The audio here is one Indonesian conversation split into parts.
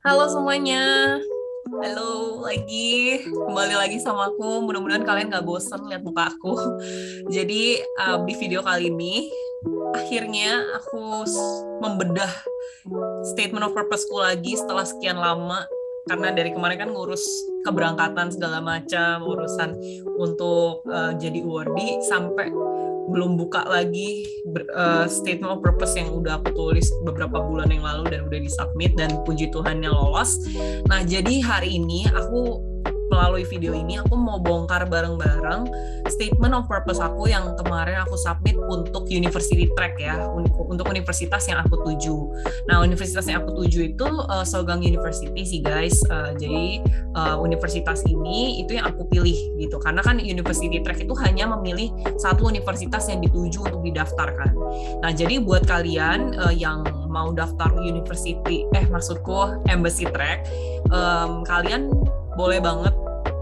Halo semuanya, halo lagi, kembali lagi sama aku. Mudah-mudahan kalian gak bosen lihat muka aku. Jadi di video kali ini, akhirnya aku membedah statement of purpose-ku lagi setelah sekian lama. Karena dari kemarin kan ngurus keberangkatan segala macam, urusan untuk jadi awardee, sampai belum buka lagi statement of purpose yang udah aku tulis beberapa bulan yang lalu dan udah disubmit dan puji Tuhannya lolos. Nah, jadi hari ini aku melalui video ini aku mau bongkar bareng-bareng statement of purpose aku yang kemarin aku submit untuk university track ya, untuk universitas yang aku tuju. Nah, universitas yang aku tuju itu Sogang University sih guys. Jadi universitas ini itu yang aku pilih gitu, karena kan university track itu hanya memilih satu universitas yang dituju untuk didaftarkan. Nah, jadi buat kalian yang mau daftar university, maksudku embassy track, kalian boleh banget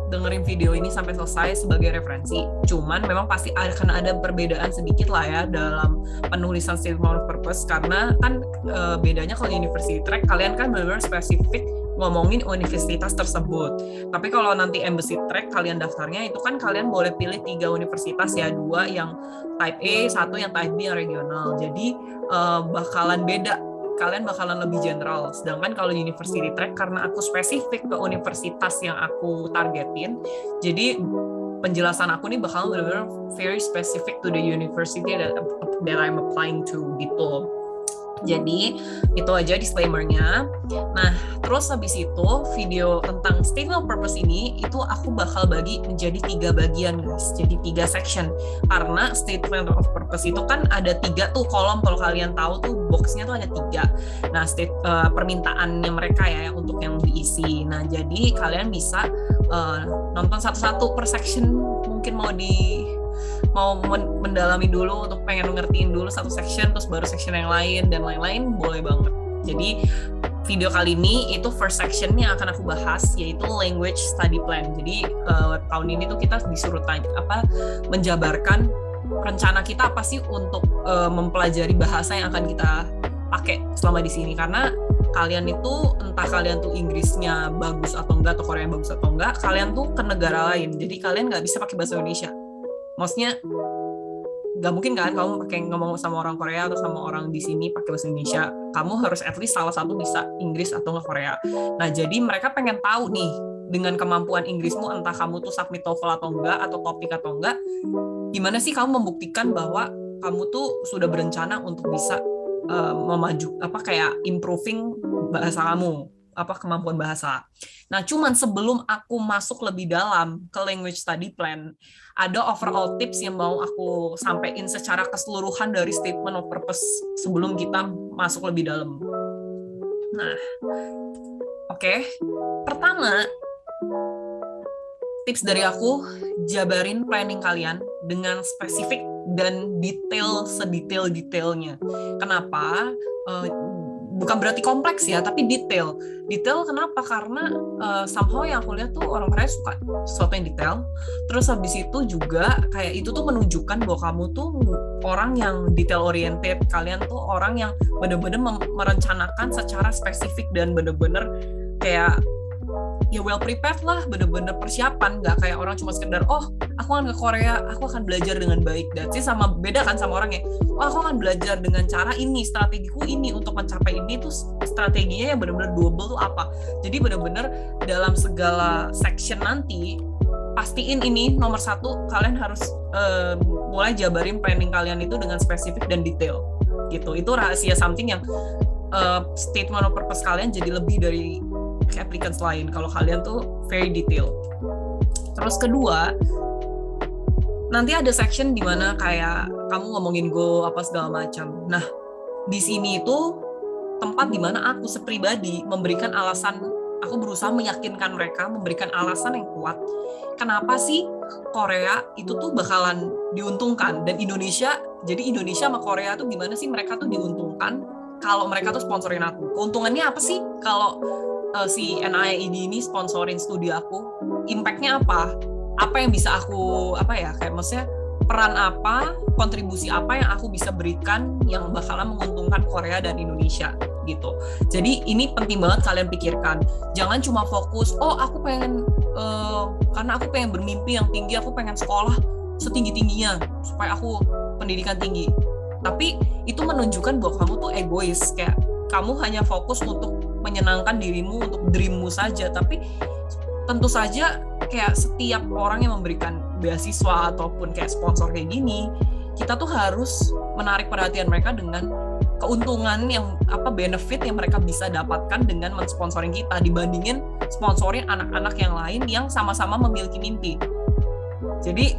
dengerin video ini sampai selesai sebagai referensi. Cuman memang pasti akan ada perbedaan sedikit lah ya dalam penulisan statement of purpose, karena kan bedanya kalau university track kalian kan benar-benar spesifik ngomongin universitas tersebut. Tapi kalau nanti embassy track kalian daftarnya itu kan kalian boleh pilih 3 universitas ya, 2 yang type A, 1 yang type B yang regional. Jadi bakalan beda, kalian bakalan lebih general. Sedangkan kalau university track, karena aku spesifik ke universitas yang aku targetin, jadi penjelasan aku nih bakalan benar-benar very specific to the university that I'm applying to gitu. Jadi itu aja disclaimer-nya. Nah, terus habis itu video tentang statement of purpose ini itu aku bakal bagi menjadi 3 bagian guys. Jadi 3 section. Karena statement of purpose itu kan ada 3 tuh kolom, kalau kalian tahu tuh boxnya tuh ada 3. Nah, permintaannya mereka ya untuk yang diisi. Nah, jadi kalian bisa nonton satu-satu per section, mungkin mau mendalami dulu untuk pengen ngertiin dulu satu section terus baru section yang lain dan lain-lain, boleh banget. Jadi video kali ini itu first section yang akan aku bahas, yaitu language study plan. Jadi tahun ini tuh kita disuruh menjabarkan rencana kita apa sih untuk mempelajari bahasa yang akan kita pakai selama di sini. Karena kalian itu entah kalian tuh Inggrisnya bagus atau enggak, atau Korea bagus atau enggak, kalian tuh ke negara lain. Jadi kalian nggak bisa pakai bahasa Indonesia. Maksudnya nggak mungkin kan kamu pakai ngomong sama orang Korea atau sama orang di sini pakai bahasa Indonesia. Kamu harus at least salah satu bisa Inggris atau nggak Korea. Nah, jadi mereka pengen tahu nih, dengan kemampuan Inggrismu, entah kamu tuh submit TOEFL atau enggak, atau topik atau enggak, gimana sih kamu membuktikan bahwa kamu tuh sudah berencana untuk bisa improving bahasa kamu, kemampuan bahasa. Nah, cuman sebelum aku masuk lebih dalam ke language study plan, ada overall tips yang mau aku sampaikan secara keseluruhan dari statement of purpose sebelum kita masuk lebih dalam. Nah, oke. Pertama, tips dari aku, jabarin planning kalian dengan spesifik dan detail sedetail-detailnya. Kenapa? Bukan berarti kompleks ya, tapi detail. Detail kenapa? Karena somehow yang aku lihat tuh orang Korea suka sesuatu yang detail. Terus habis itu juga kayak itu tuh menunjukkan bahwa kamu tuh orang yang detail oriented. Kalian tuh orang yang benar-benar merencanakan secara spesifik dan benar-benar kayak ya well prepared lah, bener-bener persiapan, nggak kayak orang cuma sekedar aku akan ke Korea, aku akan belajar dengan baik. Dan sih sama beda kan sama orang ya, aku akan belajar dengan cara ini, strategiku ini untuk mencapai ini, tuh strateginya yang bener-bener doable tuh apa. Jadi bener-bener dalam segala section nanti pastiin ini nomor 1, kalian harus mulai jabarin planning kalian itu dengan spesifik dan detail gitu. Itu rahasia something yang statement of purpose kalian jadi lebih dari applicants lain kalau kalian tuh very detail. Terus kedua, nanti ada section di mana kayak kamu ngomongin go apa segala macam. Nah, di sini itu tempat di mana aku sepribadi memberikan alasan, aku berusaha meyakinkan mereka, memberikan alasan yang kuat. Kenapa sih Korea itu tuh bakalan diuntungkan dan Indonesia, jadi Indonesia sama Korea tuh gimana sih mereka tuh diuntungkan kalau mereka tuh sponsorin aku. Keuntungannya apa sih kalau si NIED ini sponsorin studi aku? Impact-nya apa? Apa yang bisa aku, kayak maksudnya peran apa, kontribusi apa yang aku bisa berikan yang bakalan menguntungkan Korea dan Indonesia gitu. Jadi ini penting banget kalian pikirkan. Jangan cuma fokus, aku pengen karena aku pengen bermimpi yang tinggi, aku pengen sekolah setinggi-tingginya supaya aku pendidikan tinggi. Tapi itu menunjukkan bahwa kamu tuh egois, kayak kamu hanya fokus untuk menyenangkan dirimu, untuk dreammu saja. Tapi tentu saja kayak setiap orang yang memberikan beasiswa ataupun kayak sponsor kayak gini, kita tuh harus menarik perhatian mereka dengan keuntungan yang benefit yang mereka bisa dapatkan dengan mensponsoring kita dibandingin sponsorin anak-anak yang lain yang sama-sama memiliki mimpi. Jadi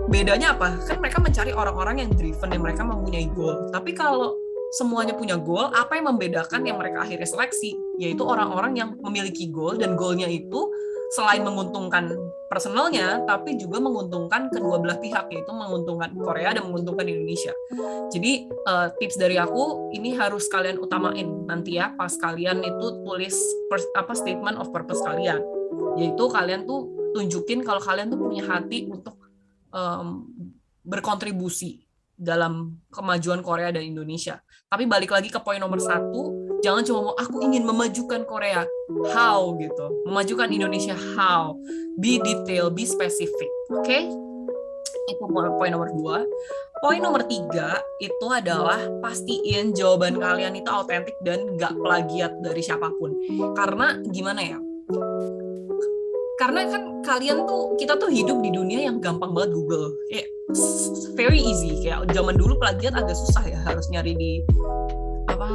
bedanya apa? Kan mereka mencari orang-orang yang driven, yang mereka mempunyai goal. Tapi kalau semuanya punya goal, apa yang membedakan yang mereka akhirnya seleksi? Yaitu orang-orang yang memiliki goal, dan goalnya itu selain menguntungkan personalnya, tapi juga menguntungkan kedua belah pihak, yaitu menguntungkan Korea dan menguntungkan Indonesia. Jadi tips dari aku, ini harus kalian utamain nanti ya, pas kalian itu tulis statement of purpose kalian. Yaitu kalian tuh tunjukin kalau kalian tuh punya hati untuk berkontribusi dalam kemajuan Korea dan Indonesia. Tapi balik lagi ke poin nomor 1, jangan cuma mau aku ingin memajukan Korea, how gitu, memajukan Indonesia how, be detail, be specific, oke? Itu poin nomor 2. Poin nomor 3 itu adalah pastiin jawaban kalian itu autentik dan nggak plagiat dari siapapun. Karena gimana ya? Karena kan kita tuh hidup di dunia yang gampang banget Google. Kayak very easy. Kayak zaman dulu plagiat agak susah ya, harus nyari di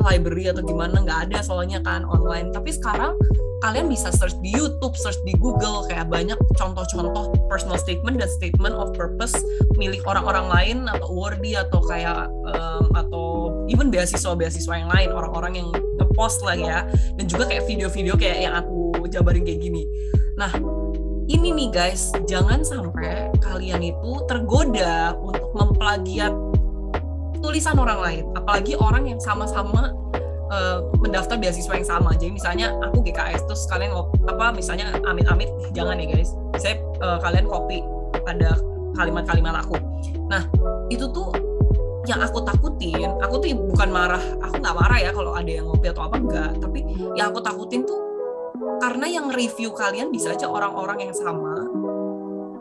library atau gimana, nggak ada soalnya kan online. Tapi sekarang kalian bisa search di YouTube, search di Google, kayak banyak contoh-contoh personal statement dan statement of purpose milik orang-orang lain atau awardee atau kayak atau even beasiswa yang lain, orang-orang yang ngepost lah ya, dan juga kayak video-video kayak yang aku jabarin kayak gini. Nah, ini nih guys, jangan sampai kalian itu tergoda untuk memplagiat tulisan orang lain, apalagi orang yang sama-sama mendaftar beasiswa yang sama. Jadi misalnya aku GKS, terus kalian misalnya amit-amit, jangan ya guys, saya kalian copy pada kalimat-kalimat aku. Nah, itu tuh yang aku takutin. Aku tuh bukan marah, aku nggak marah ya kalau ada yang ngopi atau apa, enggak. Tapi yang aku takutin tuh karena yang review kalian bisa aja orang-orang yang sama,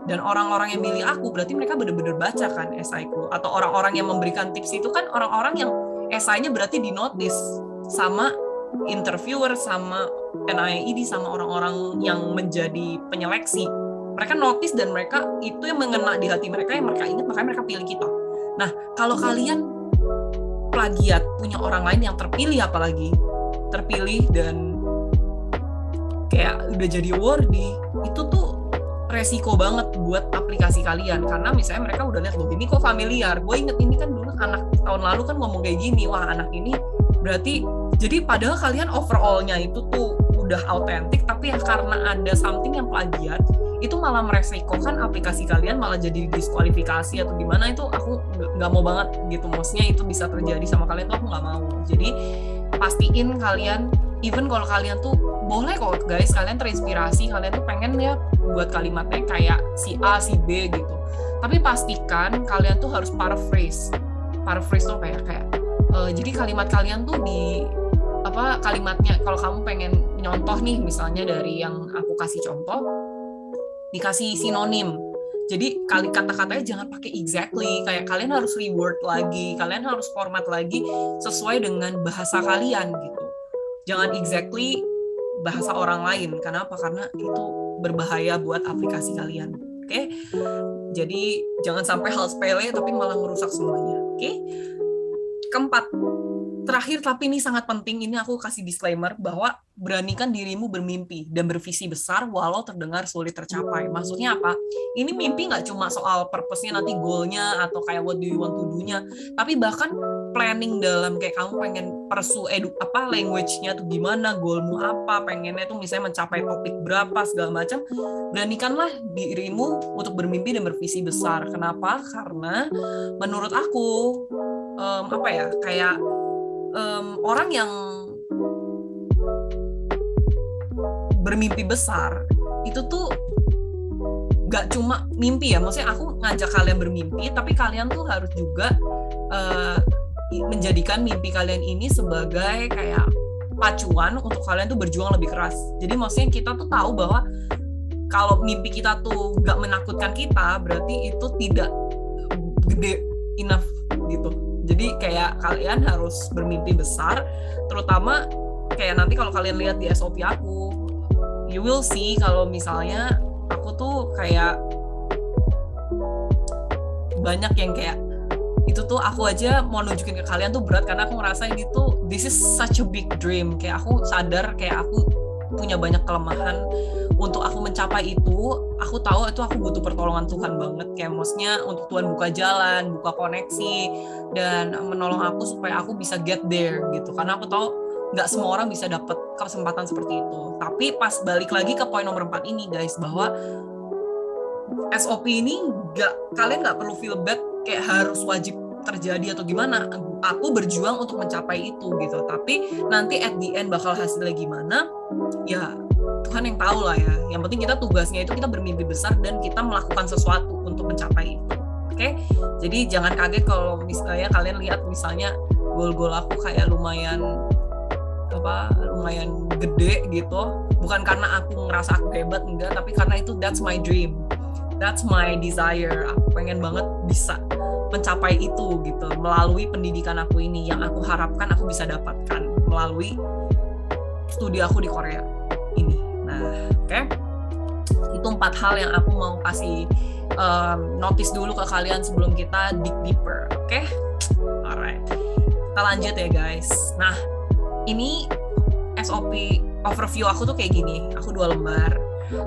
dan orang-orang yang milih aku berarti mereka benar-benar baca kan esaiku, atau orang-orang yang memberikan tips itu kan orang-orang yang esainya berarti di notice sama interviewer, sama NIED, sama orang-orang yang menjadi penyeleksi. Mereka notice dan mereka itu yang mengena di hati mereka, yang mereka ingat, makanya mereka pilih kita. Nah, kalau kalian plagiat punya orang lain yang terpilih, apalagi terpilih dan kayak udah jadi awardee, itu tuh resiko banget buat aplikasi kalian. Karena misalnya mereka udah lihat, loh ini kok familiar, gue inget ini kan dulu anak tahun lalu kan ngomong kayak gini, wah anak ini berarti. Jadi padahal kalian overall-nya itu tuh udah autentik, tapi ya karena ada something yang plagiat, itu malah meresikokan aplikasi kalian malah jadi diskualifikasi atau gimana. Itu aku nggak mau banget gitu, maksudnya itu bisa terjadi sama kalian tuh aku nggak mau. Jadi pastiin kalian, even kalau kalian tuh boleh kok guys, kalian terinspirasi, kalian tuh pengen ya buat kalimatnya kayak si A, si B gitu, tapi pastikan kalian tuh harus paraphrase tuh kayak jadi kalimat kalian tuh di kalimatnya, kalau kamu pengen nyontoh nih misalnya dari yang aku kasih contoh, dikasih sinonim. Jadi kata-katanya jangan pakai exactly, kayak kalian harus reword lagi, kalian harus format lagi sesuai dengan bahasa kalian gitu. Jangan exactly bahasa orang lain. Kenapa? Karena itu berbahaya buat aplikasi kalian. Oke? Jadi jangan sampai hal sepele tapi malah merusak semuanya. Oke? Keempat, terakhir tapi ini sangat penting, ini aku kasih disclaimer bahwa beranikan dirimu bermimpi dan bervisi besar walau terdengar sulit tercapai. Maksudnya apa? Ini mimpi nggak cuma soal purpose-nya nanti, goal-nya atau kayak what do you want to do-nya, tapi bahkan planning dalam kayak kamu pengen pursue language-nya tuh gimana, goalmu apa, pengennya tuh misalnya mencapai topik berapa, segala macam. Beranikanlah dirimu untuk bermimpi dan bervisi besar. Kenapa? Karena menurut aku orang yang bermimpi besar itu tuh gak cuma mimpi ya, maksudnya aku ngajak kalian bermimpi, tapi kalian tuh harus juga menjadikan mimpi kalian ini sebagai kayak pacuan untuk kalian tuh berjuang lebih keras. Jadi maksudnya kita tuh tahu bahwa kalau mimpi kita tuh nggak menakutkan kita, berarti itu tidak gede enough gitu. Jadi kayak kalian harus bermimpi besar, terutama kayak nanti kalau kalian lihat di SOP aku, you will see kalau misalnya aku tuh kayak banyak yang kayak itu tuh aku aja mau nunjukin ke kalian tuh berat karena aku ngerasa ini tuh this is such a big dream. Kayak aku sadar kayak aku punya banyak kelemahan. Untuk aku mencapai itu, aku tahu itu aku butuh pertolongan Tuhan banget. Kayak maksudnya untuk Tuhan buka jalan, buka koneksi, dan menolong aku supaya aku bisa get there gitu. Karena aku tahu nggak semua orang bisa dapat kesempatan seperti itu. Tapi pas balik lagi ke poin nomor 4 ini guys, bahwa SOP ini kalian nggak perlu feel bad kayak harus wajib terjadi atau gimana. Aku berjuang untuk mencapai itu gitu. Tapi nanti at the end bakal hasilnya gimana, ya Tuhan yang tahu lah ya. Yang penting kita tugasnya itu kita bermimpi besar dan kita melakukan sesuatu untuk mencapai itu. Oke? Jadi jangan kaget kalau misalnya kalian lihat misalnya goal-goal aku kayak lumayan gede gitu. Bukan karena aku ngerasa aku hebat, enggak, tapi karena itu that's my dream. That's my desire. Aku pengen banget bisa mencapai itu gitu melalui pendidikan aku ini yang aku harapkan aku bisa dapatkan melalui studi aku di Korea ini. Nah, oke. Itu 4 hal yang aku mau kasih notice dulu ke kalian sebelum kita dig deeper. Oke? Alright. Kita lanjut ya guys. Nah, ini SOP overview aku tuh kayak gini. Aku 2 lembar.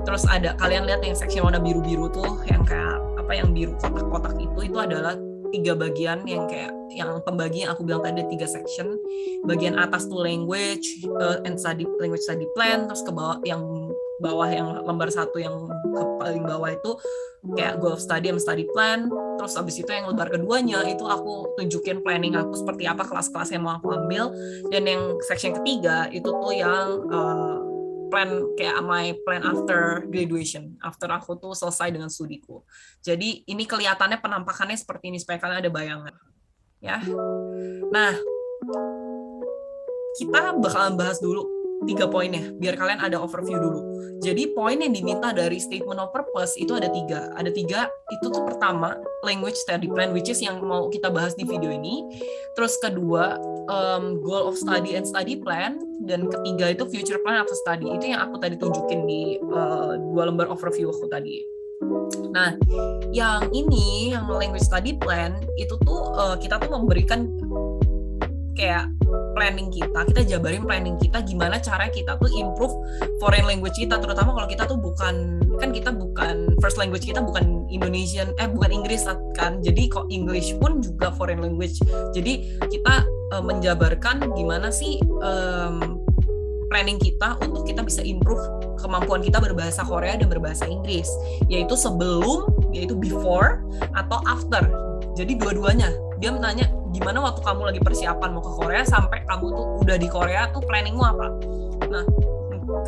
Terus ada kalian lihat yang section warna biru-biru tuh yang kayak apa yang biru kotak-kotak itu adalah 3 bagian yang kayak yang pembagi yang aku bilang tadi ada 3 section. Bagian atas tuh language and language study plan, terus ke bawah yang lembar 1 yang ke paling bawah itu kayak goal of study and study plan. Terus abis itu yang lembar keduanya itu aku tunjukin planning aku seperti apa, kelas-kelas yang mau aku ambil. Dan yang section ketiga itu tuh yang plan kayak my plan after graduation, after aku tuh selesai dengan studiku. Jadi ini kelihatannya penampakannya seperti ini supaya kalian ada bayangan ya. Nah, kita bakalan bahas dulu 3 poinnya biar kalian ada overview dulu. Jadi poin yang diminta dari statement of purpose itu ada 3. Ada 3 itu tuh pertama language study plan, which is yang mau kita bahas di video ini. Terus kedua goal of study and study plan, dan ketiga itu future plan after study. Itu yang aku tadi tunjukin di 2 lembar overview aku tadi. Nah, yang ini yang language study plan itu tuh kita tuh memberikan kayak planning kita jabarin planning kita gimana cara kita tuh improve foreign language kita, terutama kalau kita tuh bukan first language kita bukan Indonesian bukan Inggris kan, jadi kok English pun juga foreign language. Jadi kita menjabarkan gimana sih planning kita untuk kita bisa improve kemampuan kita berbahasa Korea dan berbahasa Inggris, yaitu sebelum, yaitu before atau after. Jadi dua-duanya. Dia menanya gimana waktu kamu lagi persiapan mau ke Korea sampai kamu tuh udah di Korea tuh planningmu apa. Nah,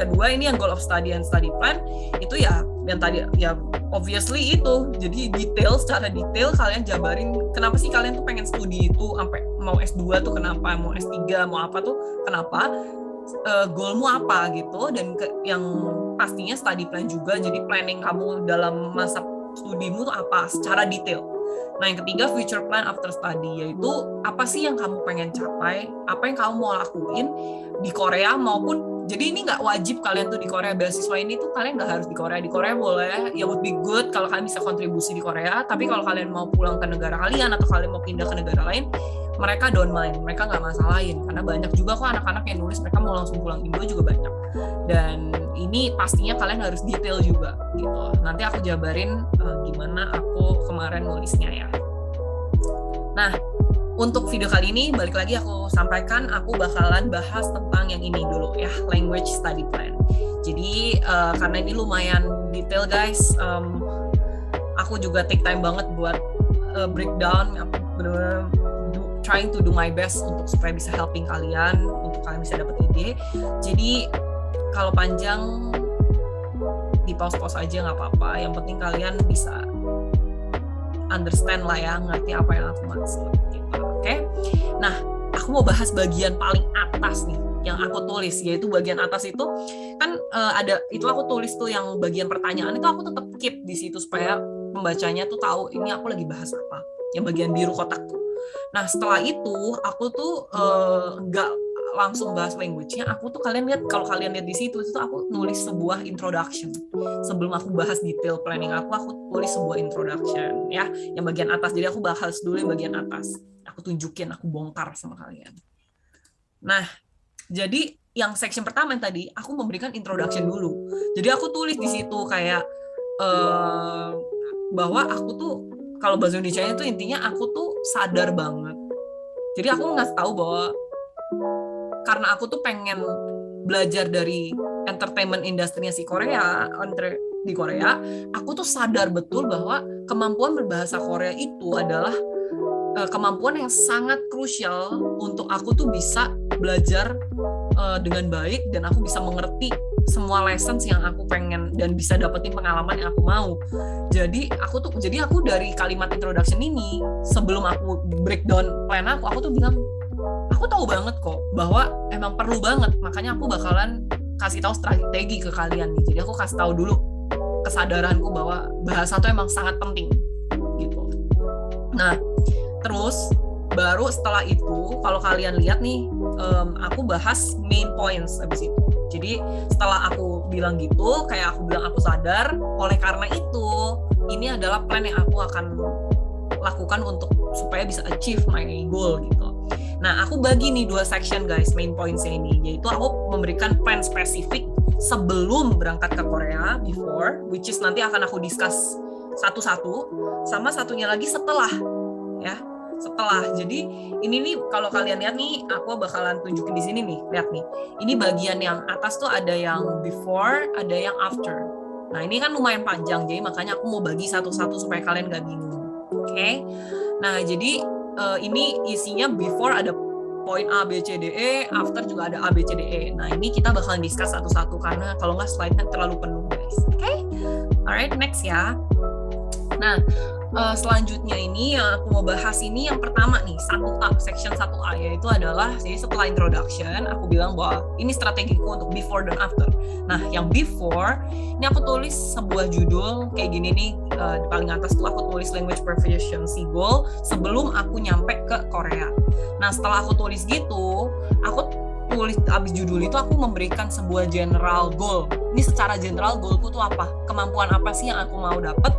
kedua ini yang goal of study and study plan itu ya yang tadi ya obviously itu. Jadi secara detail kalian jabarin kenapa sih kalian tuh pengen studi itu sampai mau S2 tuh kenapa, mau S3 mau apa tuh kenapa, goalmu apa gitu, dan yang pastinya study plan juga. Jadi planning kamu dalam masa studimu tuh apa secara detail. Nah, yang ketiga future plan after study, yaitu apa sih yang kamu pengen capai, apa yang kamu mau lakuin di Korea maupun, jadi ini nggak wajib kalian tuh di Korea, beasiswa ini tuh kalian nggak harus di Korea boleh, ya would be good kalau kalian bisa kontribusi di Korea, tapi kalau kalian mau pulang ke negara kalian atau kalian mau pindah ke negara lain, mereka don't mind, mereka nggak masalahin, karena banyak juga kok anak-anak yang nulis mereka mau langsung pulang Indo juga banyak. Dan ini pastinya kalian harus detail juga gitu. Nanti aku jabarin gimana aku kemarin nulisnya ya. Nah, untuk video kali ini balik lagi aku sampaikan aku bakalan bahas tentang yang ini dulu ya, language study plan. Jadi karena ini lumayan detail guys, aku juga take time banget buat breakdown. Aku benar-benar trying to do my best untuk supaya bisa helping kalian, untuk kalian bisa dapat ide. Jadi kalau panjang di pause aja nggak apa-apa, yang penting kalian bisa understand lah ya, ngerti apa yang aku maksud gitu. Oke? Oke? Nah, aku mau bahas bagian paling atas nih yang aku tulis, yaitu bagian atas itu kan ada itu aku tulis tuh yang bagian pertanyaan itu aku tetap keep di situ supaya pembacanya tuh tahu ini aku lagi bahas apa. Yang bagian biru kotak tuh. Nah, setelah itu aku tuh nggak langsung bahas language-nya, aku tuh kalau kalian lihat di situ itu aku nulis sebuah introduction. Sebelum aku bahas detail planning aku tulis sebuah introduction ya, yang bagian atas. Jadi aku bahas dulu yang bagian atas. Aku tunjukin, aku bongkar sama kalian. Nah, jadi yang section pertama yang tadi aku memberikan introduction dulu. Jadi aku tulis di situ kayak bahwa aku tuh kalau bahasa Indonesia itu intinya aku tuh sadar banget. Jadi aku ngasih tahu bahwa karena aku tuh pengen belajar dari entertainment industry-nya si Korea, di Korea, aku tuh sadar betul bahwa kemampuan berbahasa Korea itu adalah kemampuan yang sangat krusial untuk aku tuh bisa belajar dengan baik dan aku bisa mengerti semua lessons yang aku pengen dan bisa dapetin pengalaman yang aku mau. Jadi aku dari kalimat introduction ini sebelum aku breakdown plan aku tuh bilang aku tahu banget kok bahwa emang perlu banget, makanya aku bakalan kasih tahu strategi ke kalian nih. Jadi aku kasih tahu dulu kesadaranku bahwa bahasa tuh emang sangat penting gitu. Nah, terus baru setelah itu kalau kalian lihat nih aku bahas main points habis itu. Jadi setelah aku bilang gitu, kayak aku bilang aku sadar, oleh karena itu ini adalah plan yang aku akan lakukan untuk supaya bisa achieve my goal gitu. Nah, aku bagi nih 2 section guys, main points-nya ini, yaitu aku memberikan plan spesifik sebelum berangkat ke Korea, before, which is nanti akan aku discuss satu-satu, sama satunya lagi setelah, ya. Setelah. Jadi ini nih kalau kalian lihat nih, aku bakalan tunjukin di sini nih. Lihat nih. Ini bagian yang atas tuh ada yang before, ada yang after. Nah, ini kan lumayan panjang, jadi makanya aku mau bagi satu-satu supaya kalian gak bingung. Oke. Nah, jadi ini isinya before ada poin A, B, C, D, E, after juga ada A, B, C, D, E. Nah, ini kita bakalan discuss satu-satu karena kalau nggak slide-nya terlalu penuh, guys. Oke? Alright, next ya. Nah, selanjutnya ini yang aku mau bahas ini yang pertama nih, 1A, section 1A, yaitu adalah jadi setelah introduction aku bilang bahwa ini strategiku untuk before dan after. Nah, yang before ini aku tulis sebuah judul kayak gini nih, di paling atas tuh aku tulis language proficiency goal sebelum aku nyampe ke Korea. Nah, setelah aku tulis gitu, aku tulis abis judul itu aku memberikan sebuah general goal. Ini secara general goalku tuh apa? Kemampuan apa sih yang aku mau dapat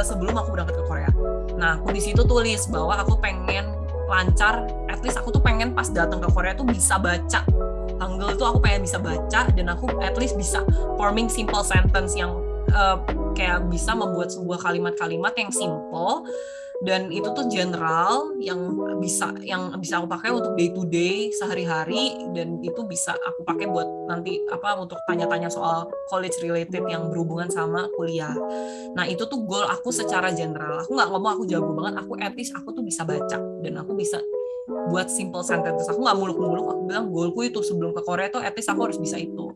sebelum aku berangkat ke Korea. Nah, aku di situ tulis bahwa aku pengen lancar, at least aku tuh pengen pas datang ke Korea tuh bisa baca Hangul tuh aku pengen bisa baca dan aku at least bisa forming simple sentence yang kayak bisa membuat sebuah kalimat-kalimat yang simple dan itu tuh general yang bisa aku pakai untuk day to day sehari-hari dan itu bisa aku pakai buat nanti untuk tanya-tanya soal college related yang berhubungan sama kuliah. Nah, itu tuh goal aku secara general. Aku nggak ngomong aku jago banget, aku at least aku tuh bisa baca dan aku bisa buat simple sentence. Aku nggak muluk-muluk, aku bilang goalku itu sebelum ke Korea tuh at least aku harus bisa itu.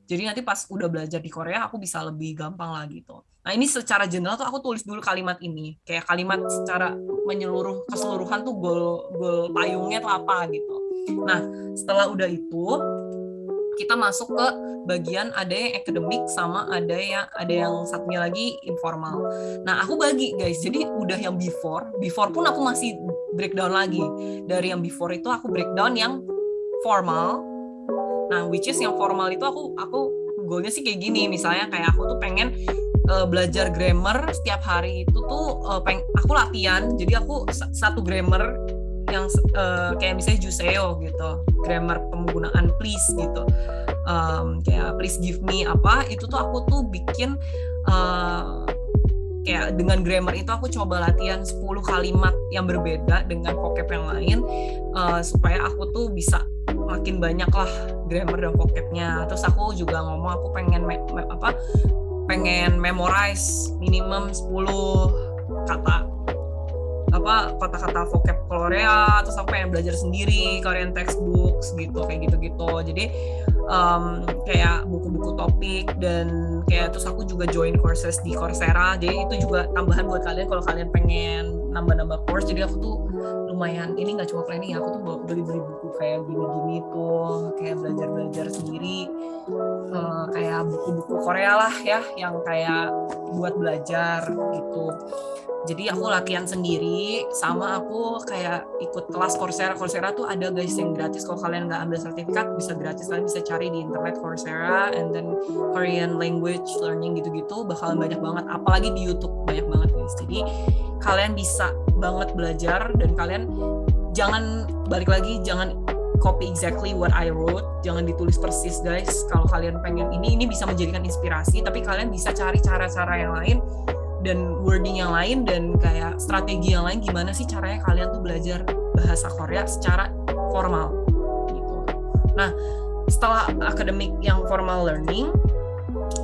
Jadi nanti pas udah belajar di Korea aku bisa lebih gampang lah gitu. Nah, ini secara general tuh aku tulis dulu kalimat ini. Kayak kalimat secara keseluruhan tuh goal payungnya tuh apa gitu. Nah, setelah udah itu kita masuk ke bagian ada yang akademik sama ada yang satunya lagi informal. Nah, aku bagi guys. Jadi udah yang before pun aku masih breakdown lagi. Dari yang before itu aku breakdown yang formal. Nah, which is yang formal itu aku goalnya sih kayak gini. Misalnya kayak aku tuh pengen belajar grammar setiap hari itu tuh aku latihan. Jadi aku satu grammar yang kayak misalnya Juseo gitu, grammar penggunaan please gitu, kayak please give me apa itu tuh aku tuh bikin kayak dengan grammar itu aku coba latihan 10 kalimat yang berbeda dengan vocab yang lain supaya aku tuh bisa makin banyak lah grammar dan vocabnya. Terus aku juga ngomong aku pengen memorize minimum 10 kata-kata vocab Korea. Terus aku pengen belajar sendiri Korean textbooks gitu, kayak gitu-gitu. Jadi kayak buku-buku topik dan kayak terus aku juga join courses di Coursera. Jadi itu juga tambahan buat kalian kalau kalian pengen nambah-nambah course. Jadi aku tuh lumayan, ini nggak cuma planning ya, aku tuh beli buku kayak gini-gini tuh, kayak belajar sendiri, kayak buku-buku Korea lah ya, yang kayak buat belajar gitu. Jadi aku latihan sendiri, sama aku kayak ikut kelas Coursera. Coursera tuh ada guys yang gratis. Kalau kalian nggak ambil sertifikat, bisa gratis. Kalian bisa cari di internet Coursera, and then Korean language learning gitu-gitu. Bakalan banyak banget. Apalagi di YouTube, banyak banget guys. Jadi kalian bisa banget belajar, dan kalian jangan, balik lagi, jangan copy exactly what I wrote. Jangan ditulis persis guys. Kalau kalian pengen ini bisa menjadikan inspirasi, tapi kalian bisa cari cara-cara yang lain dan wording yang lain dan kayak strategi yang lain, gimana sih caranya kalian tuh belajar bahasa Korea secara formal gitu. Nah, setelah akademik yang formal learning,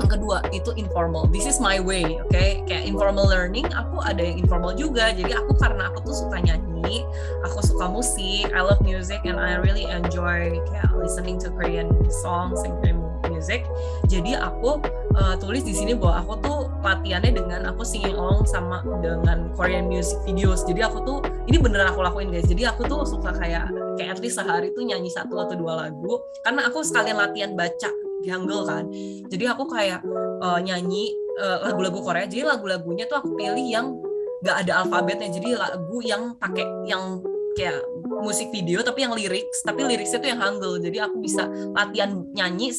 yang kedua itu informal. This is my way, okay? Kayak informal learning, aku ada yang informal juga. Jadi aku, karena aku tuh suka nyanyi, aku suka musik, I love music and I really enjoy kayak listening to Korean songs and Korean music. Jadi aku tulis di sini bahwa aku tuh latihannya dengan aku singing along sama dengan Korean music videos. Jadi aku tuh, ini beneran aku lakuin guys. Jadi aku tuh suka kayak at least sehari tuh nyanyi 1 atau 2 lagu, karena aku sekalian latihan baca di Hangul kan. Jadi aku kayak nyanyi lagu-lagu Korea. Jadi lagu-lagunya tuh aku pilih yang gak ada alfabetnya. Jadi lagu yang pakai yang kayak musik video tapi yang liriknya tuh yang Hangul. Jadi aku bisa latihan nyanyi,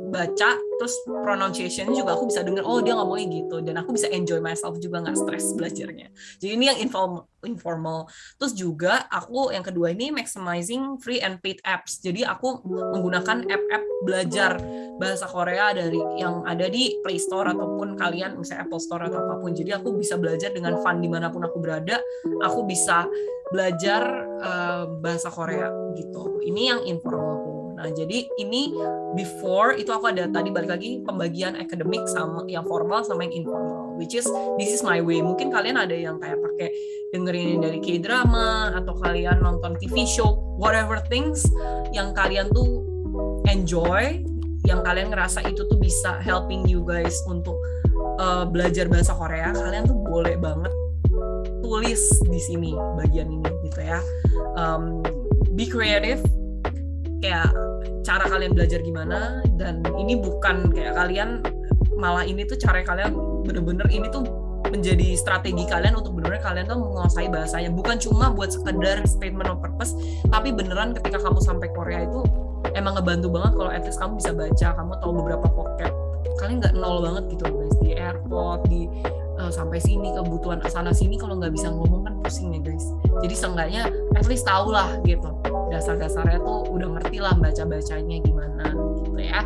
baca, terus pronunciation juga aku bisa dengar, oh dia ngomongnya gitu, dan aku bisa enjoy myself juga, nggak stres belajarnya. Jadi ini yang informal. Terus juga aku yang kedua ini maximizing free and paid apps. Jadi aku menggunakan app-app belajar bahasa Korea dari yang ada di Play Store ataupun kalian misalnya Apple Store atau apapun. Jadi aku bisa belajar dengan fun dimanapun aku berada. Aku bisa belajar bahasa Korea gitu. Ini yang informal. Nah, jadi ini before itu aku ada tadi balik lagi pembagian akademik sama yang formal sama yang informal, which is this is my way. Mungkin kalian ada yang kayak pakai dengerin dari K-drama atau kalian nonton TV show, whatever things yang kalian tuh enjoy, yang kalian ngerasa itu tuh bisa helping you guys untuk belajar bahasa Korea, kalian tuh boleh banget tulis di sini bagian ini gitu ya. Be creative, kayak cara kalian belajar gimana, dan ini bukan kayak kalian malah ini tuh cara kalian bener-bener ini tuh menjadi strategi kalian untuk bener-bener kalian tuh menguasai bahasanya, bukan cuma buat sekedar statement of purpose, tapi beneran ketika kamu sampai Korea itu emang ngebantu banget kalau at least kamu bisa baca, kamu tahu beberapa vocab, kalian nggak nol banget gitu guys di airport, di sampai sini kebutuhan sana sini, kalau nggak bisa ngomong kan pusing ya guys. Jadi seenggaknya at least tahu lah gitu, dasar-dasarnya tuh udah ngerti lah baca-bacanya gimana gitu ya.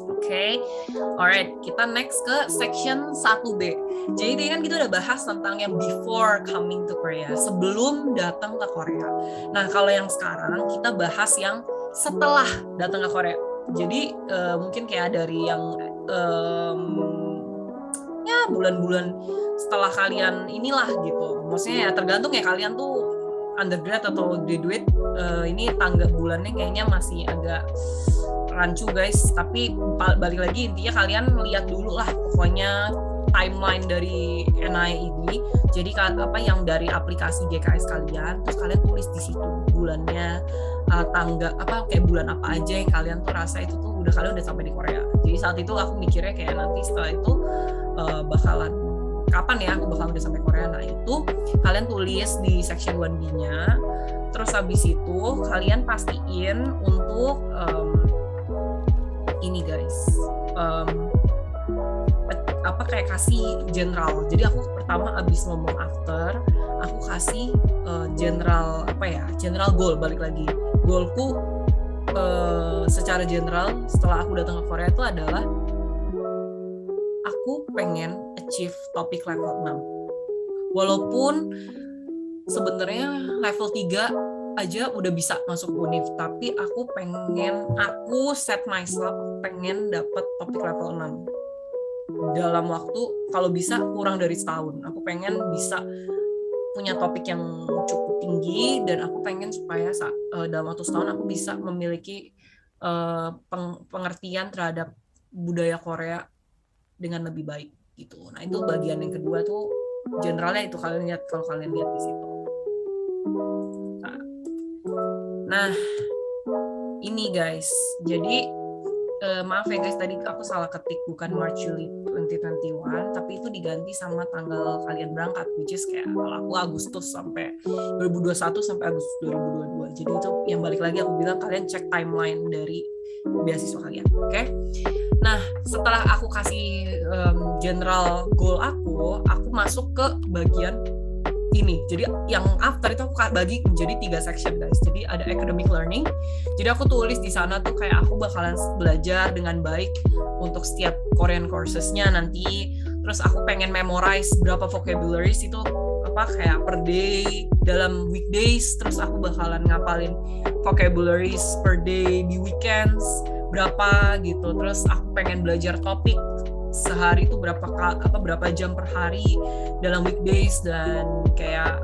Oke, alright, kita next ke section 1B. Jadi tadi kan kita udah bahas tentang yang before coming to Korea, sebelum datang ke Korea. Nah, kalau yang sekarang kita bahas yang setelah datang ke Korea. Jadi mungkin kayak dari yang ya bulan-bulan setelah kalian inilah gitu. Maksudnya ya tergantung ya, kalian tuh undergrad atau graduate, ini tanggal bulannya kayaknya masih agak rancu guys, tapi balik lagi intinya kalian lihat dulu lah pokoknya timeline dari NI ini. Jadi apa yang dari aplikasi GKS kalian, terus kalian tulis di situ bulannya, tanggal apa, kayak bulan apa aja yang kalian tuh rasa itu tuh kalian udah sampai di Korea. Jadi saat itu aku mikirnya kayak nanti setelah itu bakalan kapan ya aku bakal udah sampai Korea. Nah itu kalian tulis di section 1B-nya. Terus habis itu kalian pastiin untuk ini guys, apa kayak kasih general. Jadi aku pertama abis ngomong after, aku kasih general apa ya, general goal. Balik lagi, goalku secara general setelah aku datang ke Korea itu adalah aku pengen achieve topik level 6. Walaupun sebenarnya level 3 aja udah bisa masuk univ, tapi aku set myself pengen dapet topik level 6 dalam waktu kalau bisa kurang dari setahun. Aku pengen bisa punya topik yang cukup tinggi, dan aku pengen supaya dalam waktu setahun aku bisa memiliki pengertian terhadap budaya Korea dengan lebih baik gitu. Nah itu bagian yang kedua tuh generalnya itu kalian lihat, kalau kalian lihat di situ. Nah, ini guys, jadi maaf ya guys, tadi aku salah ketik, bukan March Juli 2021, tapi itu diganti sama tanggal kalian berangkat, which is kayak kalau aku Agustus sampai 2021 sampai Agustus 2022. Jadi itu yang balik lagi aku bilang kalian cek timeline dari beasiswa kalian, oke? Nah, setelah aku kasih general goal aku masuk ke bagian ini. Jadi yang after itu aku bagi menjadi 3 section guys. Jadi ada academic learning. Jadi aku tulis di sana tuh kayak aku bakalan belajar dengan baik untuk setiap Korean courses-nya nanti. Terus aku pengen memorize berapa vocabularies itu apa kayak per day dalam weekdays. Terus aku bakalan ngapalin vocabularies per day di weekends berapa gitu. Terus aku pengen belajar topik sehari itu berapa jam per hari dalam weekdays dan kayak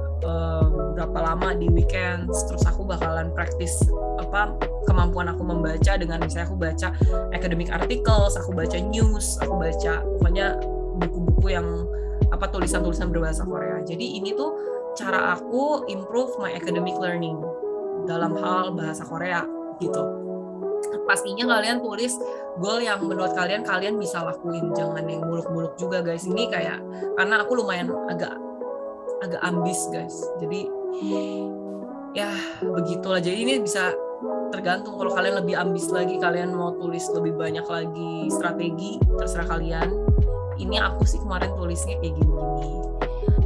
berapa lama di weekends. Terus aku bakalan praktis kemampuan aku membaca dengan misalnya aku baca academic articles, aku baca news, aku baca pokoknya buku-buku yang tulisan-tulisan berbahasa Korea. Jadi ini tuh cara aku improve my academic learning dalam hal bahasa Korea gitu. Pastinya kalian tulis goal yang menurut kalian bisa lakuin, jangan yang muluk-muluk juga guys. Ini kayak karena aku lumayan agak ambis guys, jadi ya begitulah. Jadi ini bisa tergantung, kalau kalian lebih ambis lagi, kalian mau tulis lebih banyak lagi strategi, terserah kalian. Ini aku sih kemarin tulisnya kayak gini-gini.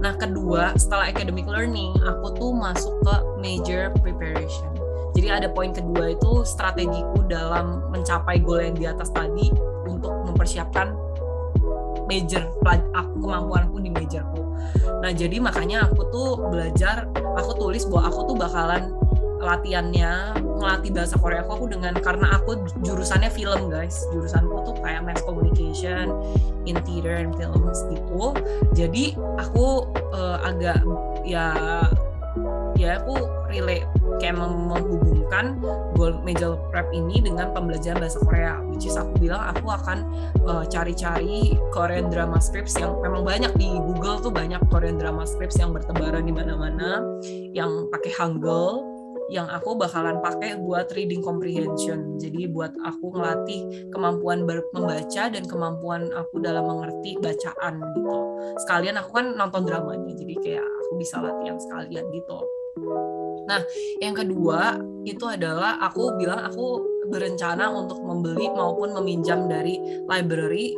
Nah, kedua, setelah academic learning aku tuh masuk ke major preparation. Jadi ada poin kedua itu strategiku dalam mencapai goal yang di atas tadi untuk mempersiapkan major kemampuanku di majorku. Nah, jadi makanya aku tuh belajar, aku tulis bahwa aku tuh bakalan ngelatih bahasa Korea aku karena aku jurusannya film guys. Jurusanku tuh kayak mass communication, interior and films gitu. Jadi aku agak aku relate kayak menghubungkan goal major prep ini dengan pembelajaran bahasa Korea, which is aku bilang aku akan cari-cari Korean drama scripts yang memang banyak di Google tuh, banyak Korean drama scripts yang bertebaran di mana-mana yang pakai Hangul, yang aku bakalan pakai buat reading comprehension. Jadi buat aku ngelatih kemampuan membaca dan kemampuan aku dalam mengerti bacaan gitu. Sekalian aku kan nonton dramanya, jadi kayak aku bisa latihan sekalian gitu. Nah, yang kedua itu adalah aku bilang aku berencana untuk membeli maupun meminjam dari library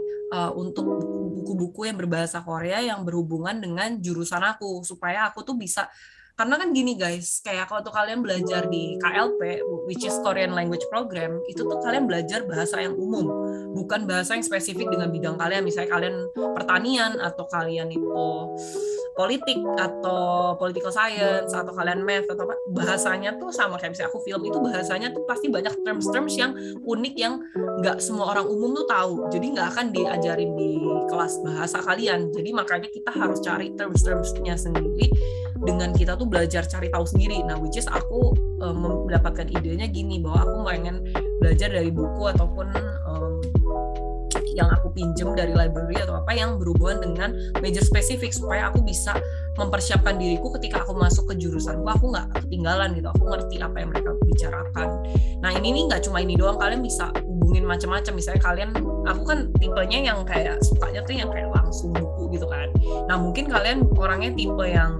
untuk buku-buku yang berbahasa Korea yang berhubungan dengan jurusan aku, supaya aku tuh bisa, karena kan gini guys, kayak kalau tuh kalian belajar di KLP, which is Korean Language Program, itu tuh kalian belajar bahasa yang umum, bukan bahasa yang spesifik dengan bidang kalian. Misalnya kalian pertanian, atau kalian itu politik, atau political science, atau kalian math, atau apa, bahasanya tuh sama kayak misalnya aku film, itu bahasanya tuh pasti banyak terms-terms yang unik yang nggak semua orang umum tuh tahu, jadi nggak akan diajarin di kelas bahasa kalian. Jadi makanya kita harus cari terms-termsnya sendiri, dengan kita tuh belajar cari tahu sendiri. Nah, which is aku mendapatkan idenya gini, bahwa aku pengen belajar dari buku ataupun yang aku pinjem dari library atau apa yang berhubungan dengan major spesifik, supaya aku bisa mempersiapkan diriku ketika aku masuk ke jurusanku, aku nggak ketinggalan gitu, aku ngerti apa yang mereka bicarakan. Nah, ini nih nggak cuma ini doang, kalian bisa hubungin macam-macam. Misalnya kalian, aku kan tipenya yang kayak sukanya tuh yang kayak langsung buku gitu kan. Nah, mungkin kalian orangnya tipe yang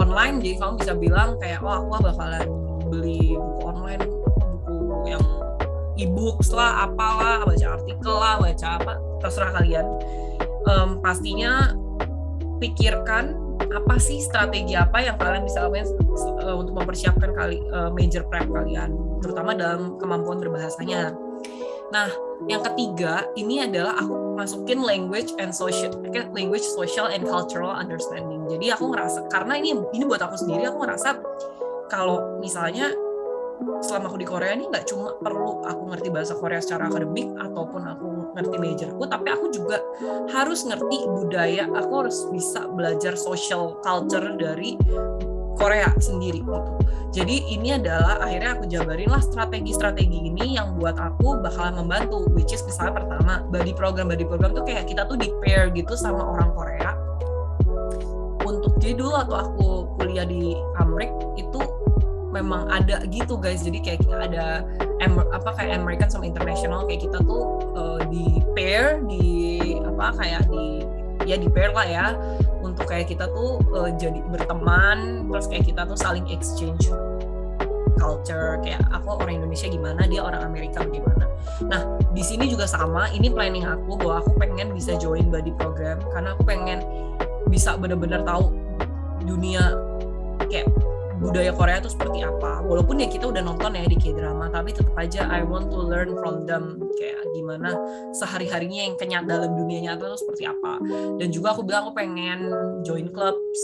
online, jadi kamu bisa bilang kayak, aku bakalan beli buku online, buku yang e-books lah, apalah, baca artikel lah, baca apa, terserah kalian. Pastinya pikirkan apa sih strategi apa yang kalian bisa lakukan untuk mempersiapkan major prep kalian, terutama dalam kemampuan berbahasanya. Nah, yang ketiga ini adalah aku masukin language, social and cultural understanding. Jadi aku ngerasa, karena ini buat aku sendiri, aku ngerasa kalau misalnya selama aku di Korea ini nggak cuma perlu aku ngerti bahasa Korea secara akademik ataupun aku ngerti majorku, tapi aku juga harus ngerti budaya, aku harus bisa belajar social culture dari Korea sendiri gitu. Jadi ini adalah akhirnya aku jabarin lah strategi-strategi ini yang buat aku bakalan membantu, which is misalnya pertama, body program tuh kayak kita tuh di pair gitu sama orang Korea. Untuk jadi dulu waktu aku kuliah di Amrik itu memang ada gitu guys. Jadi kayak kita ada kayak American sama international, kayak kita tuh di pair, di pair lah ya, untuk kayak kita tuh jadi berteman, terus kayak kita tuh saling exchange culture, kayak aku orang Indonesia gimana, dia orang Amerika bagaimana. Nah di sini juga sama, ini planning aku bahwa aku pengen bisa join buddy program karena aku pengen bisa benar-benar tahu dunia kayak budaya Korea itu seperti apa. Walaupun ya kita udah nonton ya di K-drama, tapi tetap aja I want to learn from them, kayak gimana sehari-harinya yang kenyat dalam dunia nyata itu seperti apa. Dan juga aku bilang aku pengen join clubs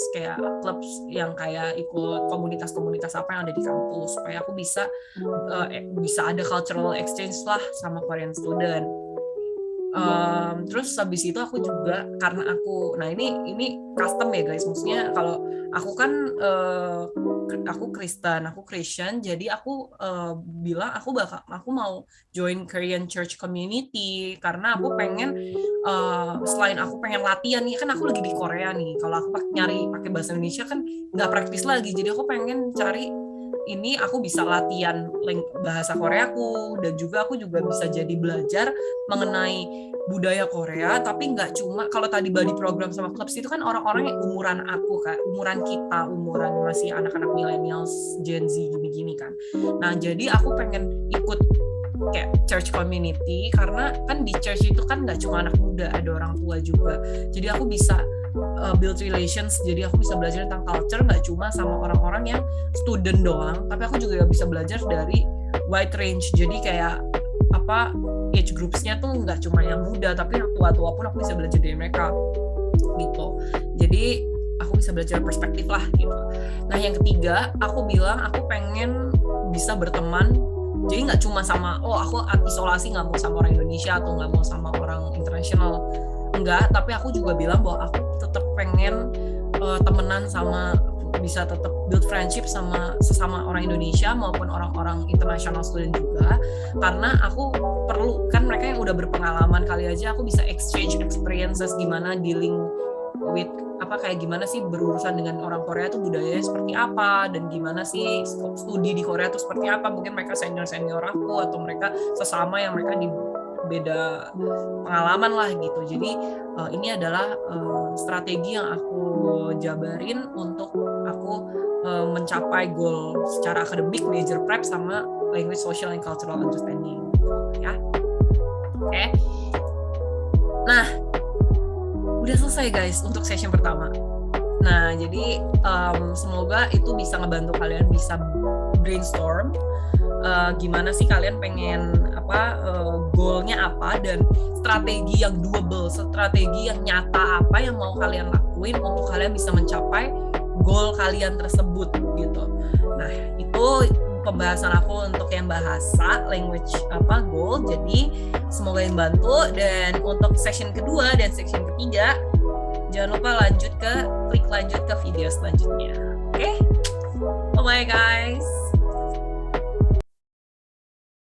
yang kayak ikut komunitas-komunitas apa yang ada di kampus, supaya aku bisa ada cultural exchange lah sama Korean student. Terus habis itu aku juga, karena aku, nah ini custom ya guys, maksudnya kalau aku kan aku Christian, jadi aku bilang aku mau join Korean Church Community karena aku pengen selain aku pengen latihan nih, kan aku lagi di Korea nih, kalau aku nyari pakai bahasa Indonesia kan nggak praktis lagi, jadi aku pengen cari ini aku bisa latihan bahasa Koreaku, dan juga aku juga bisa jadi belajar mengenai budaya Korea, tapi nggak cuma kalau tadi buddy program sama clubs itu kan orang-orang yang umuran aku kan, umuran kita, umuran masih anak-anak millennials, Gen Z gini-gini kan. Nah jadi aku pengen ikut kayak church community, karena kan di church itu kan nggak cuma anak muda, ada orang tua juga, jadi aku bisa build relations, jadi aku bisa belajar tentang culture nggak cuma sama orang-orang yang student doang, tapi aku juga bisa belajar dari wide range, jadi kayak age groupsnya tuh nggak cuma yang muda, tapi yang tua-tua pun aku bisa belajar dari mereka gitu. Jadi aku bisa belajar perspektif lah gitu. Nah yang ketiga, aku bilang aku pengen bisa berteman, jadi nggak cuma sama aku isolasi nggak mau sama orang Indonesia atau nggak mau sama orang internasional, enggak, tapi aku juga bilang bahwa aku tetap pengen temenan sama, bisa tetap build friendship sama sesama orang Indonesia maupun orang-orang international student juga, karena aku perlu, kan mereka yang udah berpengalaman, kali aja aku bisa exchange experiences gimana dealing with kayak gimana sih berurusan dengan orang Korea tuh budayanya seperti apa, dan gimana sih studi di Korea tuh seperti apa. Mungkin mereka senior aku, atau mereka sesama yang mereka di beda pengalaman lah gitu. Jadi ini adalah strategi yang aku jabarin untuk aku mencapai goal secara akademik, major prep sama language, social and cultural understanding ya. Oke. Nah udah selesai guys untuk session pertama. Nah jadi semoga itu bisa ngebantu kalian bisa brainstorm gimana sih kalian pengen goalnya apa, dan strategi yang doable, strategi yang nyata apa yang mau kalian lakuin untuk kalian bisa mencapai goal kalian tersebut gitu. Nah itu pembahasan aku untuk yang bahasa language goal. Jadi semoga yang bantu, dan untuk session kedua dan session ketiga jangan lupa klik lanjut ke video selanjutnya. Oke? Bye guys.